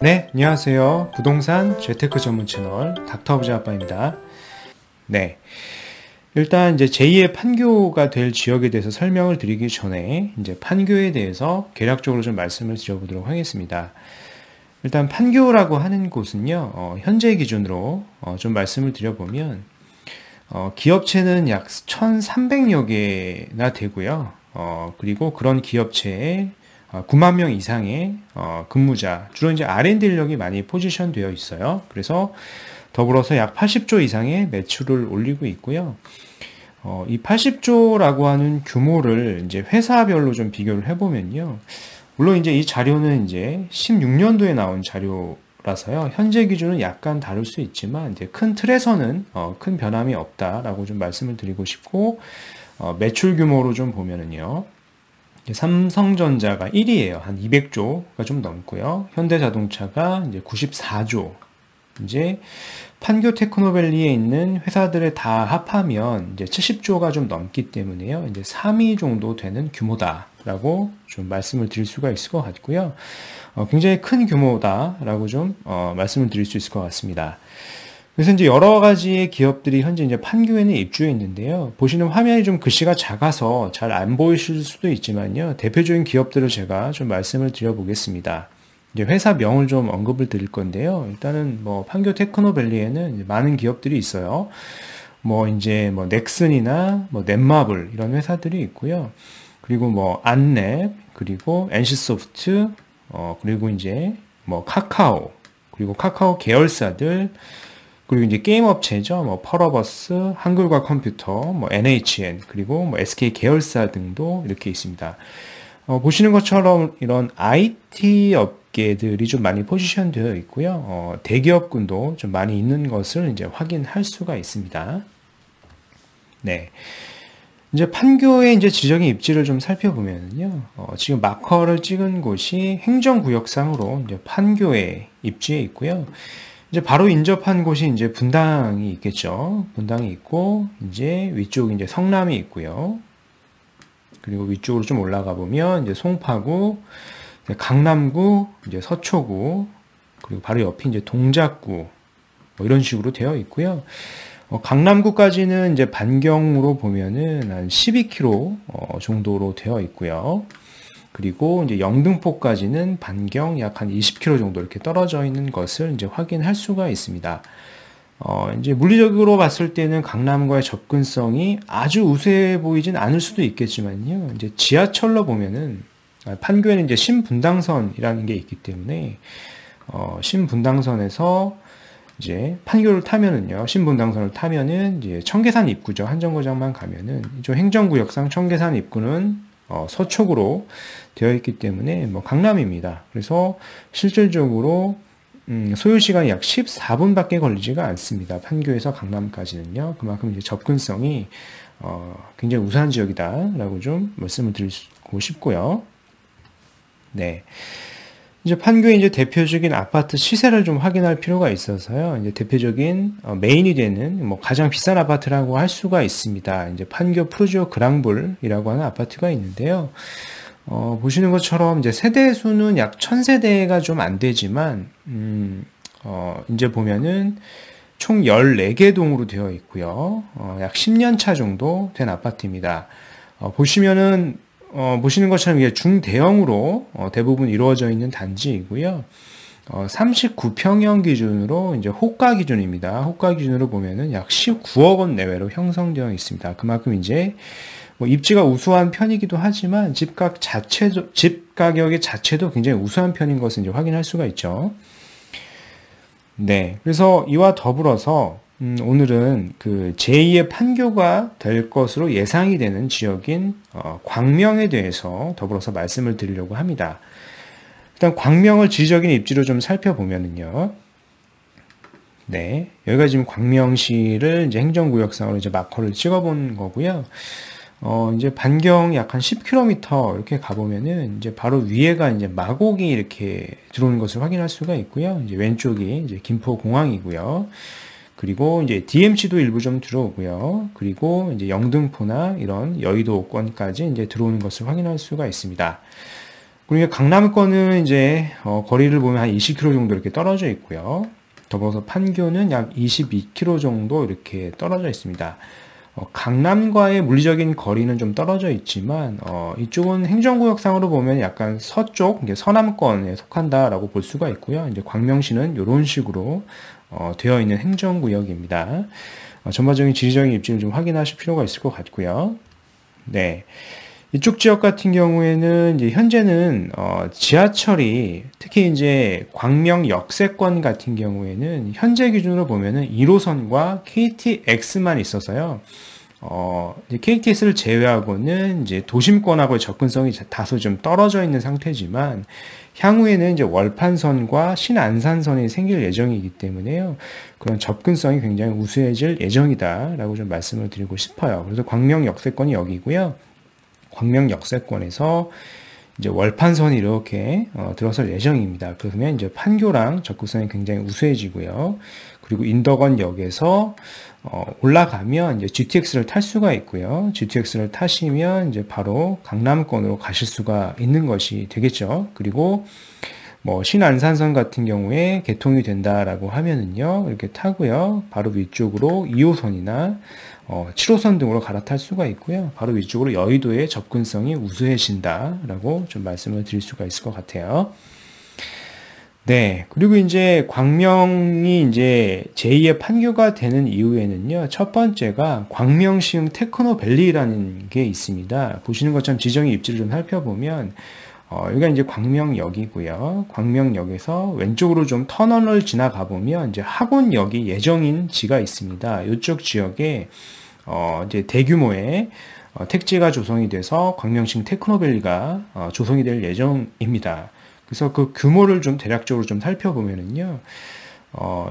네, 안녕하세요. 부동산 재테크 전문 채널 닥터부자 아빠입니다. 네, 일단 이제 제2의 판교가 될 지역에 대해서 설명을 드리기 전에 이제 판교에 대해서 개략적으로 좀 말씀을 드려보도록 하겠습니다. 일단 판교라고 하는 곳은요, 현재 기준으로 좀 말씀을 드려보면 기업체는 약 1,300여 개나 되고요. 그리고 그런 기업체에 9만 명 이상의 근무자, 주로 이제 R&D 인력이 많이 포지션 되어 있어요. 그래서 더불어서 약 80조 이상의 매출을 올리고 있고요. 이 80조라고 하는 규모를 이제 회사별로 좀 비교를 해보면요. 물론 이제 이 자료는 이제 16년도에 나온 자료라서요. 현재 기준은 약간 다를 수 있지만 이제 큰 틀에서는 큰 변함이 없다라고 좀 말씀을 드리고 싶고, 매출 규모로 좀 보면은요. 삼성전자가 1위예요. 한 200조가 좀 넘고요. 현대자동차가 이제 94조. 이제 판교 테크노밸리에 있는 회사들을 다 합하면 이제 70조가 좀 넘기 때문에요. 이제 3위 정도 되는 규모다라고 좀 말씀을 드릴 수가 있을 것 같고요. 굉장히 큰 규모다라고 좀 말씀을 드릴 수 있을 것 같습니다. 그래서 이제 여러 가지의 기업들이 현재 이제 판교에는 입주해 있는데요. 보시는 화면이 좀 글씨가 작아서 잘 안 보이실 수도 있지만요. 대표적인 기업들을 제가 좀 말씀을 드려보겠습니다. 이제 회사명을 좀 언급을 드릴 건데요. 일단은 뭐 판교 테크노밸리에는 많은 기업들이 있어요. 뭐 이제 뭐 넥슨이나 뭐 넷마블 이런 회사들이 있고요. 그리고 뭐 안랩, 그리고 NC소프트, 그리고 이제 뭐 카카오, 그리고 카카오 계열사들, 그리고 이제 게임 업체죠. 뭐 펄어버스, 한글과 컴퓨터, 뭐 NHN, 그리고 뭐 SK 계열사 등도 이렇게 있습니다. 보시는 것처럼 이런 IT 업계들이 좀 많이 포지션 되어 있고요. 대기업군도 좀 많이 있는 것을 이제 확인할 수가 있습니다. 네. 이제 판교의 이제 지정의 입지를 좀 살펴보면요. 지금 마커를 찍은 곳이 행정구역상으로 이제 판교에 입지해 있고요. 이제 바로 인접한 곳이 이제 분당이 있겠죠. 분당이 있고, 이제 위쪽 이제 성남이 있고요. 그리고 위쪽으로 좀 올라가 보면 이제 송파구, 강남구, 이제 서초구, 그리고 바로 옆이 이제 동작구, 뭐 이런 식으로 되어 있고요. 강남구까지는 이제 반경으로 보면은 한 12km 정도로 되어 있고요. 그리고 이제 영등포까지는 반경 약 한 20km 정도 이렇게 떨어져 있는 것을 이제 확인할 수가 있습니다. 이제 물리적으로 봤을 때는 강남과의 접근성이 아주 우수해 보이진 않을 수도 있겠지만요. 이제 지하철로 보면은 판교에는 이제 신분당선이라는 게 있기 때문에 신분당선에서 이제 판교를 타면은요, 신분당선을 타면은 이제 청계산 입구죠. 한정거장만 가면은 좀 행정구역상 청계산 입구는 서쪽으로 되어 있기 때문에 뭐 강남입니다. 그래서 실질적으로 소요 시간이 약 14분밖에 걸리지가 않습니다. 판교에서 강남까지는요. 그만큼 이제 접근성이 굉장히 우수한 지역이다라고 좀 말씀을 드리고 싶고요. 네. 이제 판교의 이제 대표적인 아파트 시세를 좀 확인할 필요가 있어서요. 이제 대표적인 메인이 되는 뭐 가장 비싼 아파트라고 할 수가 있습니다. 이제 판교 프루지오 그랑블이라고 하는 아파트가 있는데요. 보시는 것처럼 이제 세대 수는 약 1000세대가 좀 안 되지만 이제 보면은 총 14개 동으로 되어 있고요. 약 10년 차 정도 된 아파트입니다. 보시면은 보시는 것처럼 이게 중대형으로 대부분 이루어져 있는 단지이고요. 39평형 기준으로 이제 호가 기준입니다. 호가 기준으로 보면은 약 19억 원 내외로 형성되어 있습니다. 그만큼 이제 뭐 입지가 우수한 편이기도 하지만 집 가격의 자체도 굉장히 우수한 편인 것을 이제 확인할 수가 있죠. 네. 그래서 이와 더불어서 오늘은 그 제2의 판교가 될 것으로 예상이 되는 지역인 광명에 대해서 더불어서 말씀을 드리려고 합니다. 일단 광명을 지리적인 입지로 좀 살펴보면은요. 네. 여기가 지금 광명시를 이제 행정구역상으로 이제 마커를 찍어본 거고요. 이제 반경 약 한 10km 이렇게 가보면은 이제 바로 위에가 이제 마곡이 이렇게 들어오는 것을 확인할 수가 있고요. 이제 왼쪽이 이제 김포공항이고요. 그리고 이제 DMC도 일부 좀 들어오고요. 그리고 이제 영등포나 이런 여의도권까지 이제 들어오는 것을 확인할 수가 있습니다. 그러니까 강남권은 이제 거리를 보면 한 20km 정도 이렇게 떨어져 있고요. 더불어서 판교는 약 22km 정도 이렇게 떨어져 있습니다. 강남과의 물리적인 거리는 좀 떨어져 있지만 이쪽은 행정구역상으로 보면 약간 서쪽, 이제 서남권에 속한다라고 볼 수가 있고요. 이제 광명시는 이런 식으로 되어 있는 행정구역입니다. 전반적인 지리적인 입지를 좀 확인하실 필요가 있을 것 같고요. 네. 이쪽 지역 같은 경우에는 이제 현재는 지하철이 특히 이제 광명 역세권 같은 경우에는 현재 기준으로 보면은 1호선과 KTX만 있어서요. KTX를 제외하고는 이제 도심권하고의 접근성이 다소 좀 떨어져 있는 상태지만 향후에는 이제 월판선과 신안산선이 생길 예정이기 때문에요. 그런 접근성이 굉장히 우수해질 예정이다라고 좀 말씀을 드리고 싶어요. 그래서 광명 역세권이 여기고요. 광명 역세권에서 이제 월판선이 이렇게 들어설 예정입니다. 그러면 이제 판교랑 접근성이 굉장히 우수해지고요. 그리고 인덕원역에서 올라가면 이제 GTX를 탈 수가 있고요. GTX를 타시면 이제 바로 강남권으로 가실 수가 있는 것이 되겠죠. 그리고 뭐 신안산선 같은 경우에 개통이 된다라고 하면은요, 이렇게 타고요, 바로 위쪽으로 2호선이나 7호선 등으로 갈아탈 수가 있고요. 바로 위쪽으로 여의도의 접근성이 우수해진다라고 좀 말씀을 드릴 수가 있을 것 같아요. 네. 그리고 이제 광명이 이제 제2의 판교가 되는 이후에는요, 첫 번째가 광명시흥 테크노밸리라는 게 있습니다. 보시는 것처럼 지정의 입지를 좀 살펴보면, 여기가 이제 광명역이고요. 광명역에서 왼쪽으로 좀 터널을 지나가 보면 이제 학원역이 예정인 지가 있습니다. 이쪽 지역에 이제 대규모의 택지가 조성이 돼서 광명시흥 테크노밸리가 조성이 될 예정입니다. 그래서 그 규모를 좀 대략적으로 좀 살펴보면은요,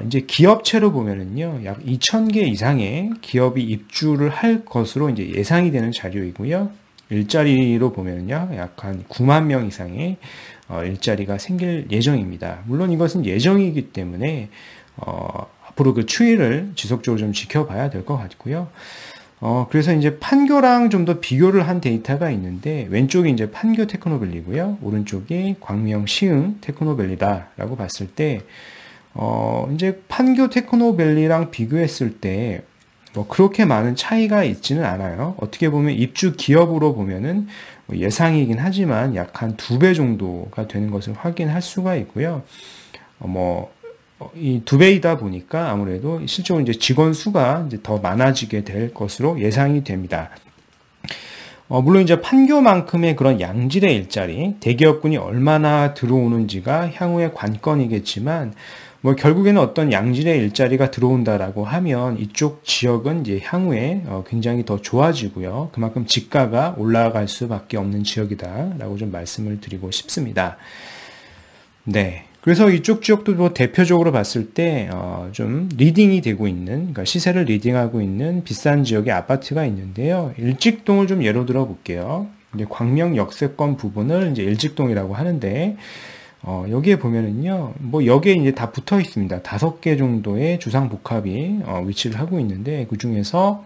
이제 기업체로 보면은요, 약 2,000개 이상의 기업이 입주를 할 것으로 이제 예상이 되는 자료이고요. 일자리로 보면요, 약 한 9만 명 이상의 일자리가 생길 예정입니다. 물론 이것은 예정이기 때문에 앞으로 그 추이를 지속적으로 좀 지켜봐야 될 것 같고요. 그래서 이제 판교랑 좀 더 비교를 한 데이터가 있는데, 왼쪽이 이제 판교 테크노밸리고요, 오른쪽이 광명 시흥 테크노밸리다라고 봤을 때, 이제 판교 테크노밸리랑 비교했을 때, 뭐 그렇게 많은 차이가 있지는 않아요. 어떻게 보면 입주 기업으로 보면은 예상이긴 하지만 약 한 2배 정도가 되는 것을 확인할 수가 있고요. 이 2배이다 보니까 아무래도 실제로 이제 직원 수가 이제 더 많아지게 될 것으로 예상이 됩니다. 물론 이제 판교만큼의 그런 양질의 일자리, 대기업군이 얼마나 들어오는지가 향후의 관건이겠지만, 뭐 결국에는 어떤 양질의 일자리가 들어온다라고 하면 이쪽 지역은 이제 향후에 굉장히 더 좋아지고요. 그만큼 집가가 올라갈 수밖에 없는 지역이다라고 좀 말씀을 드리고 싶습니다. 네. 그래서 이쪽 지역도 뭐 대표적으로 봤을 때 좀 리딩이 되고 있는, 그러니까 시세를 리딩하고 있는 비싼 지역의 아파트가 있는데요. 일직동을 좀 예로 들어 볼게요. 이제 광명 역세권 부분을 이제 일직동이라고 하는데, 여기에 보면은요, 뭐 여기에 이제 다 붙어 있습니다. 5개 정도의 주상 복합이 위치를 하고 있는데, 그 중에서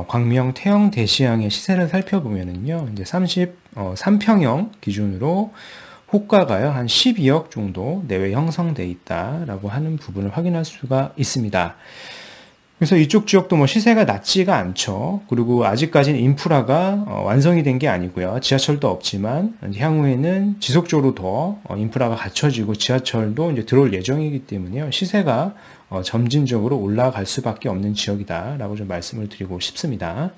광명 태영 대시양의 시세를 살펴보면은요, 이제 33평형 기준으로 호가가요, 한 12억 정도 내외 형성돼 있다라고 하는 부분을 확인할 수가 있습니다. 그래서 이쪽 지역도 뭐 시세가 낮지가 않죠. 그리고 아직까지는 인프라가 완성이 된 게 아니고요. 지하철도 없지만 향후에는 지속적으로 더 인프라가 갖춰지고 지하철도 이제 들어올 예정이기 때문에요. 시세가 점진적으로 올라갈 수밖에 없는 지역이다라고 좀 말씀을 드리고 싶습니다.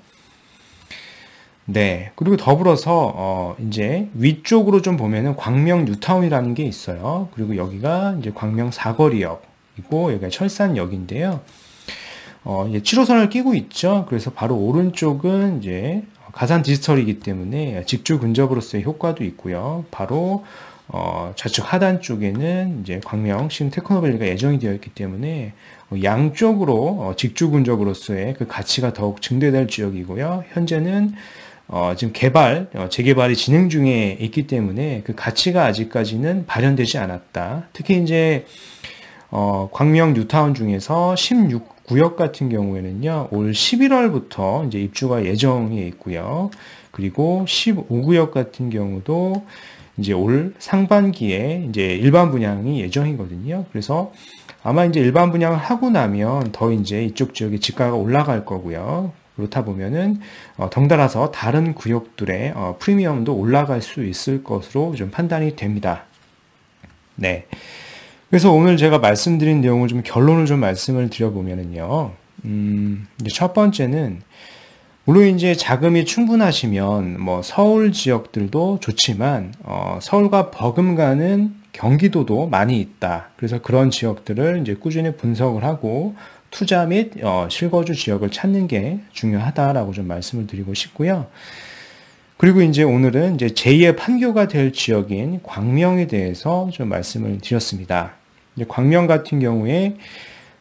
네. 그리고 더불어서 이제 위쪽으로 좀 보면은 광명 뉴타운이라는 게 있어요. 그리고 여기가 이제 광명 사거리역이고 여기가 철산역인데요. 이제 7호선을 끼고 있죠. 그래서 바로 오른쪽은 이제 가산 디지털이기 때문에 직주 근접으로서의 효과도 있고요. 바로 좌측 하단 쪽에는 이제 광명 시흥 테크노밸리가 예정이 되어 있기 때문에 양쪽으로 직주 근접으로서의 그 가치가 더욱 증대될 지역이고요. 현재는 지금 재개발이 진행 중에 있기 때문에 그 가치가 아직까지는 발현되지 않았다. 특히 이제 광명 뉴타운 중에서 16구역 같은 경우에는요, 올 11월부터 이제 입주가 예정이 있고요. 그리고 15구역 같은 경우도 이제 올 상반기에 이제 일반 분양이 예정이거든요. 그래서 아마 이제 일반 분양을 하고 나면 더 이제 이쪽 지역의 집가가 올라갈 거고요. 그렇다 보면은 덩달아서 다른 구역들의 프리미엄도 올라갈 수 있을 것으로 좀 판단이 됩니다. 네. 그래서 오늘 제가 말씀드린 내용을 좀 결론을 좀 말씀을 드려보면은요. 이제 첫 번째는 물론 이제 자금이 충분하시면 뭐 서울 지역들도 좋지만 서울과 버금가는 경기도도 많이 있다. 그래서 그런 지역들을 이제 꾸준히 분석을 하고 투자 및 실거주 지역을 찾는 게 중요하다라고 좀 말씀을 드리고 싶고요. 그리고 이제 오늘은 이제 제2의 판교가 될 지역인 광명에 대해서 좀 말씀을 드렸습니다. 이제 광명 같은 경우에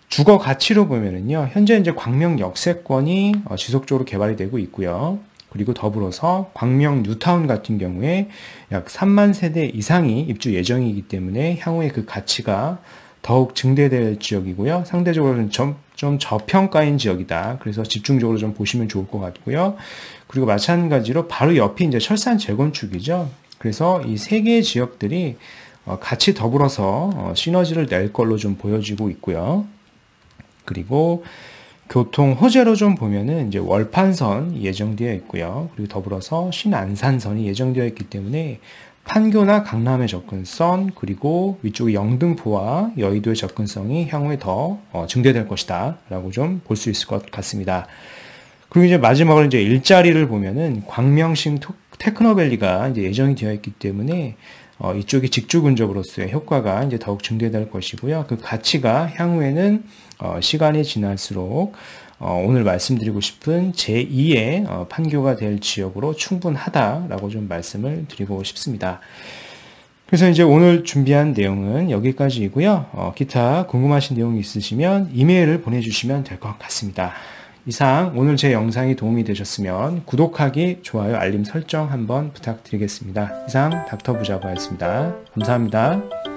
주거 가치로 보면은요, 현재 이제 광명 역세권이 지속적으로 개발이 되고 있고요. 그리고 더불어서 광명 뉴타운 같은 경우에 약 3만 세대 이상이 입주 예정이기 때문에 향후에 그 가치가 더욱 증대될 지역이고요. 상대적으로 좀 저평가인 지역이다. 그래서 집중적으로 좀 보시면 좋을 것 같고요. 그리고 마찬가지로 바로 옆이 이제 철산 재건축이죠. 그래서 이 세 개의 지역들이 같이 더불어서 시너지를 낼 걸로 좀 보여지고 있고요. 그리고 교통 호재로 좀 보면은 이제 월판선 예정되어 있고요. 그리고 더불어서 신안산선이 예정되어 있기 때문에 판교나 강남의 접근성, 그리고 위쪽의 영등포와 여의도의 접근성이 향후에 더 증대될 것이다 라고 좀 볼 수 있을 것 같습니다. 그리고 이제 마지막으로 이제 일자리를 보면은 광명시 테크노밸리가 이제 예정이 되어 있기 때문에 이쪽이 직주 근접으로서의 효과가 이제 더욱 증대될 것이고요. 그 가치가 향후에는 시간이 지날수록 오늘 말씀드리고 싶은 제2의 판교가 될 지역으로 충분하다라고 좀 말씀을 드리고 싶습니다. 그래서 이제 오늘 준비한 내용은 여기까지이고요. 기타 궁금하신 내용이 있으시면 이메일을 보내주시면 될 것 같습니다. 이상 오늘 제 영상이 도움이 되셨으면 구독하기, 좋아요, 알림 설정 한번 부탁드리겠습니다. 이상 닥터 부자바였습니다. 감사합니다.